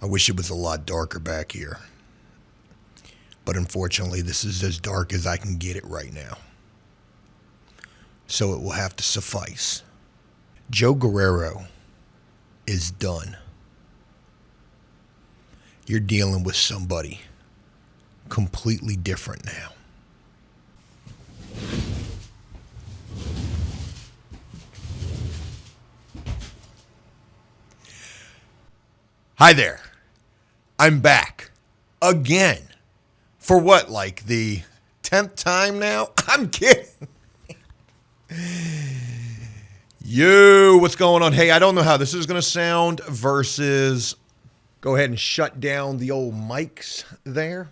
I wish it was a lot darker back here. But unfortunately, this is as dark as I can get it right now. So it will have to suffice. Joe Guerrero is done. You're dealing with somebody completely different now. Hi there. I'm back. Again. For what, like the 10th time now? I'm kidding. Yo, what's going on? Hey, I don't know how this is going to sound versus... Go ahead and shut down the old mics there.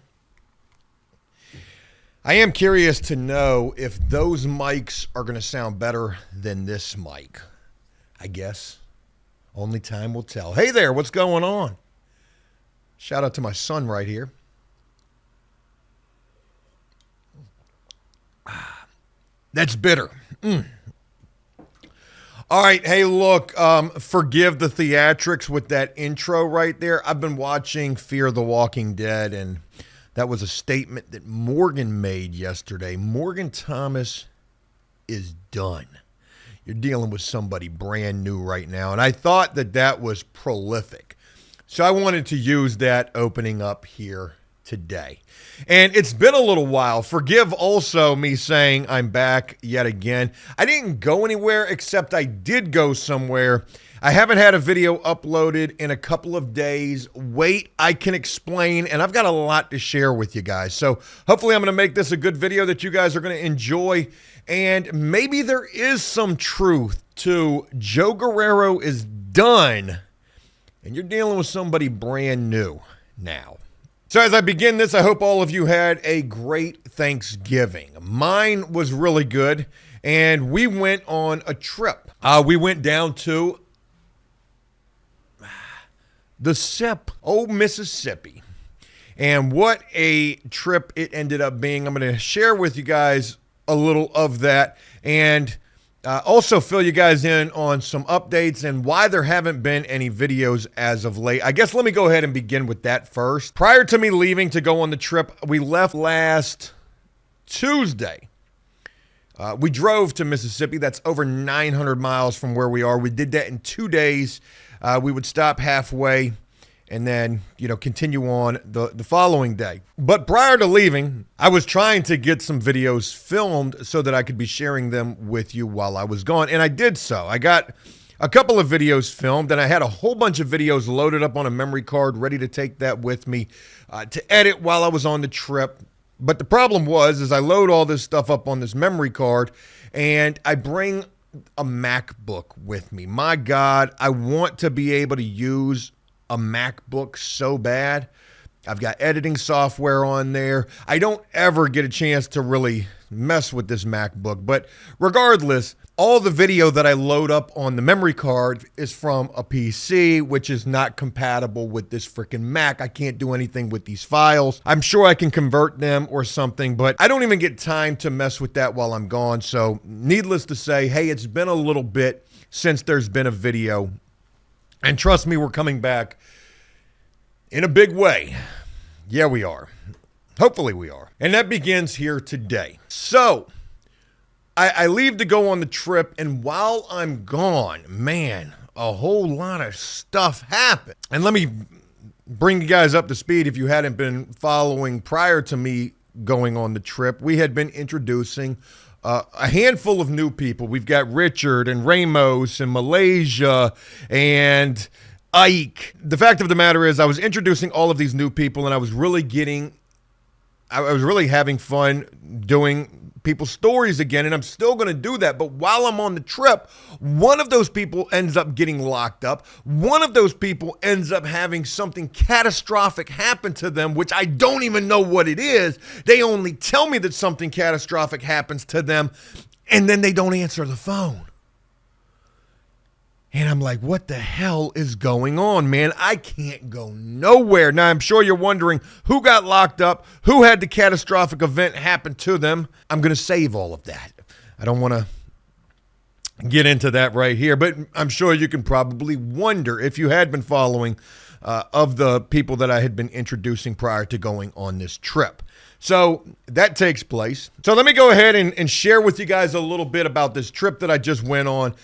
I am curious to know if those mics are going to sound better than this mic. I guess only time will tell. Hey there, what's going on? Shout out to my son right here. That's bitter. All right, hey, look, forgive the theatrics with that intro right there. I've been watching Fear the Walking Dead, and that was a statement that Morgan made yesterday. Morgan Thomas is done. You're dealing with somebody brand new right now, and I thought that that was prolific. So I wanted to use that opening up here today. And it's been a little while. Forgive also me saying I'm back yet again. I didn't go anywhere, except I did go somewhere. I haven't had a video uploaded in a couple of days. Wait, I can explain, and I've got a lot to share with you guys. So hopefully I'm going to make this a good video that you guys are going to enjoy. And maybe there is some truth to Joe Guerrero is done, and you're dealing with somebody brand new now. So as I begin this, I hope all of you had a great Thanksgiving. Mine was really good, and we went on a trip. We went down to the SIP, old Mississippi. And what a trip it ended up being. I'm going to share with you guys a little of that, and also fill you guys in on some updates and why there haven't been any videos as of late. I guess let me go ahead and begin with that first. Prior to me leaving to go on the trip, we left last Tuesday. We drove to Mississippi. That's over 900 miles from where we are. We did that in 2 days. We would stop halfway and then, continue on the following day. But prior to leaving, I was trying to get some videos filmed so that I could be sharing them with you while I was gone, and I did so. I got a couple of videos filmed, and I had a whole bunch of videos loaded up on a memory card, ready to take that with me to edit while I was on the trip. But the problem is I load all this stuff up on this memory card, and I bring a MacBook with me. My God, I want to be able to use a MacBook so bad. I've got editing software on there. I don't ever get a chance to really mess with this MacBook, but regardless, all the video that I load up on the memory card is from a PC, which is not compatible with this freaking Mac. I can't do anything with these files. I'm sure I can convert them or something, but I don't even get time to mess with that while I'm gone. So needless to say, hey, it's been a little bit since there's been a video. And trust me, we're coming back in a big way. Yeah, we are. Hopefully we are. And that begins here today. So, I leave to go on the trip, and while I'm gone, man, a whole lot of stuff happened. And let me bring you guys up to speed if you hadn't been following prior to me going on the trip. We had been introducing a handful of new people. We've got Richard and Ramos and Malaysia and Ike. The fact of the matter is I was introducing all of these new people, and I was really having fun doing people's stories again, and I'm still going to do that. But while I'm on the trip, one of those people ends up getting locked up. One of those people ends up having something catastrophic happen to them, which I don't even know what it is. They only tell me that something catastrophic happens to them, and then they don't answer the phone. And I'm like, what the hell is going on, man? I can't go nowhere. Now, I'm sure you're wondering who got locked up, who had the catastrophic event happen to them. I'm going to save all of that. I don't want to get into that right here, but I'm sure you can probably wonder if you had been following of the people that I had been introducing prior to going on this trip. So that takes place. So let me go ahead and share with you guys a little bit about this trip that I just went on.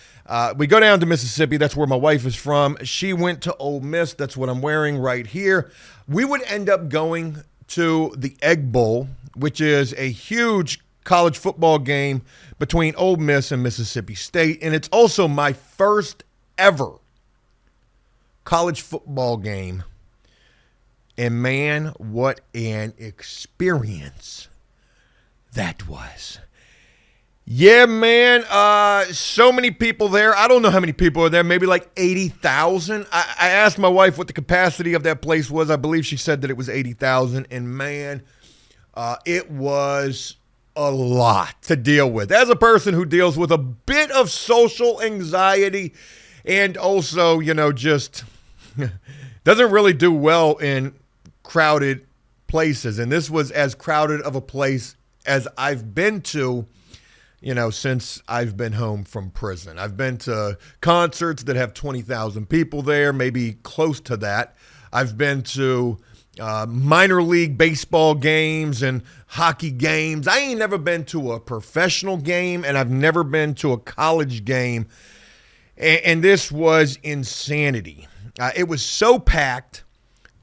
We go down to Mississippi. That's where my wife is from. She went to Ole Miss. That's what I'm wearing right here. We would end up going to the Egg Bowl, which is a huge college football game between Ole Miss and Mississippi State. And it's also my first ever college football game. And man, what an experience that was. Yeah, man, so many people there. I don't know how many people are there, maybe like 80,000. I asked my wife what the capacity of that place was. I believe she said that it was 80,000. And man, it was a lot to deal with. As a person who deals with a bit of social anxiety and also, just doesn't really do well in crowded places. And this was as crowded of a place as I've been to, since I've been home from prison. I've been to concerts that have 20,000 people there, maybe close to that. I've been to minor league baseball games and hockey games. I ain't never been to a professional game, and I've never been to a college game. And this was insanity. It was so packed.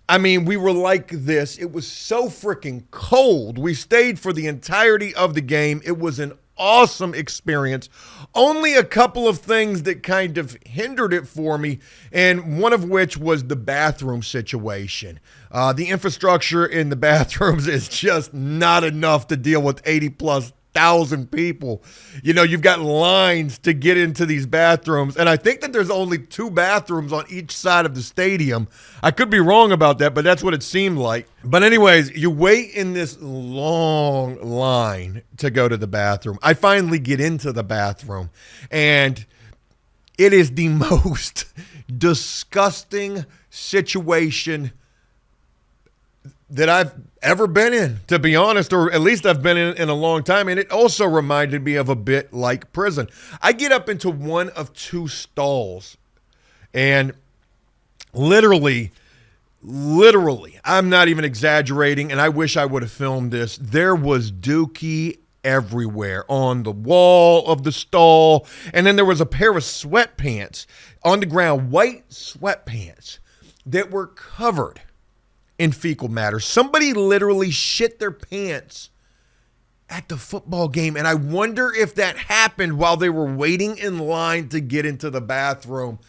I mean, we were like this. It was so freaking cold. We stayed for the entirety of the game. It was an awesome experience. Only a couple of things that kind of hindered it for me, and one of which was the bathroom situation. The infrastructure in the bathrooms is just not enough to deal with 80,000+ people. You've got lines to get into these bathrooms, and I think that there's only 2 bathrooms on each side of the stadium. I could be wrong about that, but that's what it seemed like. But anyways, you wait in this long line to go to the bathroom. I finally get into the bathroom, and it is the most disgusting situation that I've ever been in, to be honest, or at least I've been in a long time. And it also reminded me of a bit like prison. I get up into one of 2 stalls, and literally, I'm not even exaggerating, and I wish I would have filmed this. There was dookie everywhere on the wall of the stall. And then there was a pair of sweatpants on the ground, white sweatpants that were covered in fecal matter. Somebody literally shit their pants at the football game. And I wonder if that happened while they were waiting in line to get into the bathroom.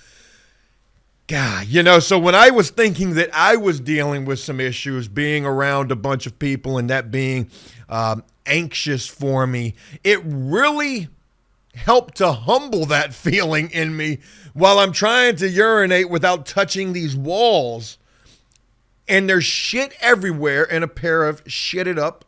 God, so when I was thinking that I was dealing with some issues, being around a bunch of people and that being anxious for me, it really helped to humble that feeling in me while I'm trying to urinate without touching these walls. And there's shit everywhere and a pair of shitted up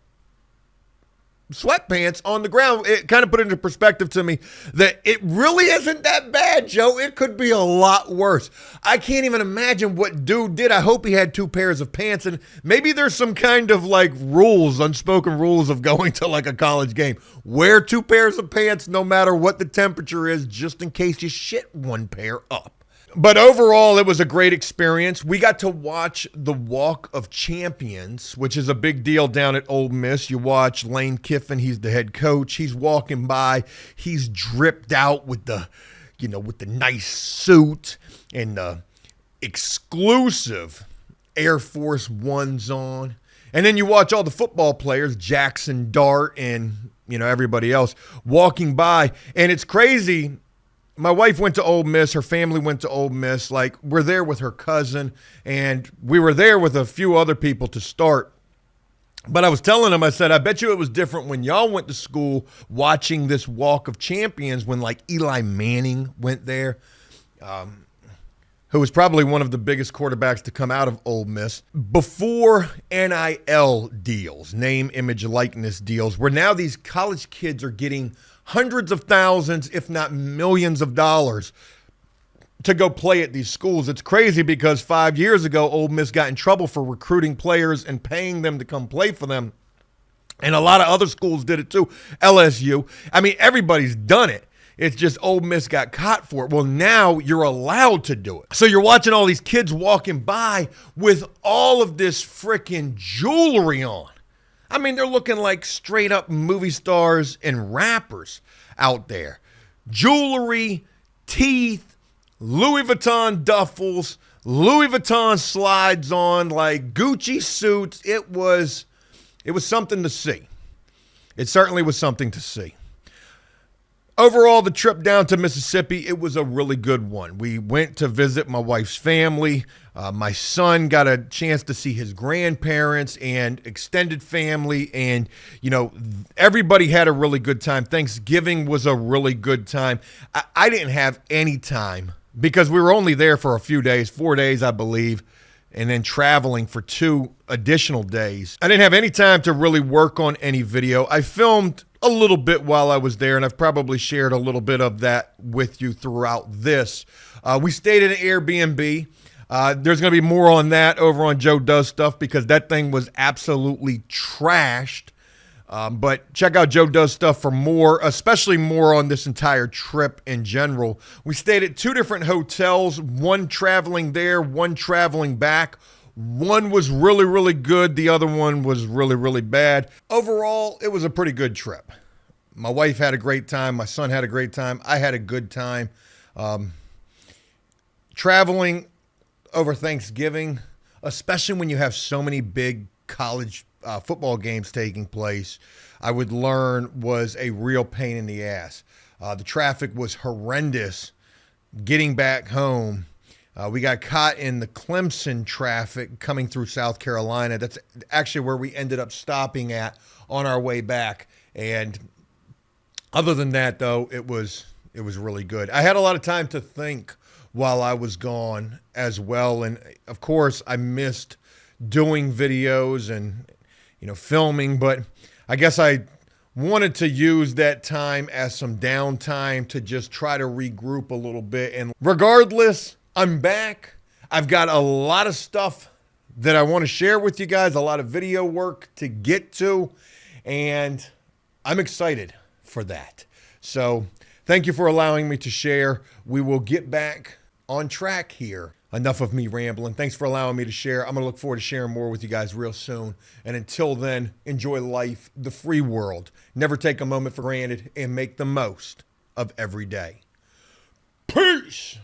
sweatpants on the ground. It kind of put into perspective to me that it really isn't that bad, Joe. It could be a lot worse. I can't even imagine what dude did. I hope he had 2 pairs of pants, and maybe there's some kind of like rules, unspoken rules of going to like a college game. Wear 2 pairs of pants no matter what the temperature is, just in case you shit 1 pair up. But overall, it was a great experience. We got to watch the Walk of Champions, which is a big deal down at Ole Miss. You watch Lane Kiffin. He's the head coach. He's walking by. He's dripped out with the nice suit and the exclusive Air Force Ones on. And then you watch all the football players, Jackson Dart and, everybody else walking by. And it's crazy. My wife went to Ole Miss. Her family went to Ole Miss. Like, we're there with her cousin, and we were there with a few other people to start. But I was telling them, I said, I bet you it was different when y'all went to school watching this Walk of Champions when, like, Eli Manning went there, who was probably one of the biggest quarterbacks to come out of Ole Miss. Before NIL deals, name, image, likeness deals, where now these college kids are getting hundreds of thousands, if not millions of dollars to go play at these schools. It's crazy because 5 years ago, Ole Miss got in trouble for recruiting players and paying them to come play for them. And a lot of other schools did it too. LSU. I mean, everybody's done it. It's just Ole Miss got caught for it. Well, now you're allowed to do it. So you're watching all these kids walking by with all of this freaking jewelry on. I mean, they're looking like straight up movie stars and rappers out there. Jewelry, teeth, Louis Vuitton duffels, Louis Vuitton slides on, like Gucci suits. It was something to see. It certainly was something to see. Overall, the trip down to Mississippi, it was a really good one. We went to visit my wife's family. My son got a chance to see his grandparents and extended family. And, you know, everybody had a really good time. Thanksgiving was a really good time. I didn't have any time because we were only there for a few days, 4 days, I believe, and then traveling for 2 additional days. I didn't have any time to really work on any video. I filmed a little bit while I was there, and I've probably shared a little bit of that with you throughout this. We stayed at an Airbnb. There's going to be more on that over on Joe Does Stuff because that thing was absolutely trashed. But check out Joe Does Stuff for more, especially more on this entire trip in general. We stayed at 2 different hotels, one traveling there, one traveling back. One was really, really good. The other one was really, really bad. Overall, it was a pretty good trip. My wife had a great time. My son had a great time. I had a good time. Traveling over Thanksgiving, especially when you have so many big college football games taking place, I would learn was a real pain in the ass. The traffic was horrendous getting back home. We got caught in the Clemson traffic coming through South Carolina. That's actually where we ended up stopping at on our way back. And other than that, though, it was really good. I had a lot of time to think while I was gone as well. And, of course, I missed doing videos and, you know, filming. But I guess I wanted to use that time as some downtime to just try to regroup a little bit. And regardless, I'm back. I've got a lot of stuff that I want to share with you guys, a lot of video work to get to, and I'm excited for that. So thank you for allowing me to share. We will get back on track here. Enough of me rambling. Thanks for allowing me to share. I'm going to look forward to sharing more with you guys real soon. And until then, enjoy life, the free world. Never take a moment for granted and make the most of every day. Peace.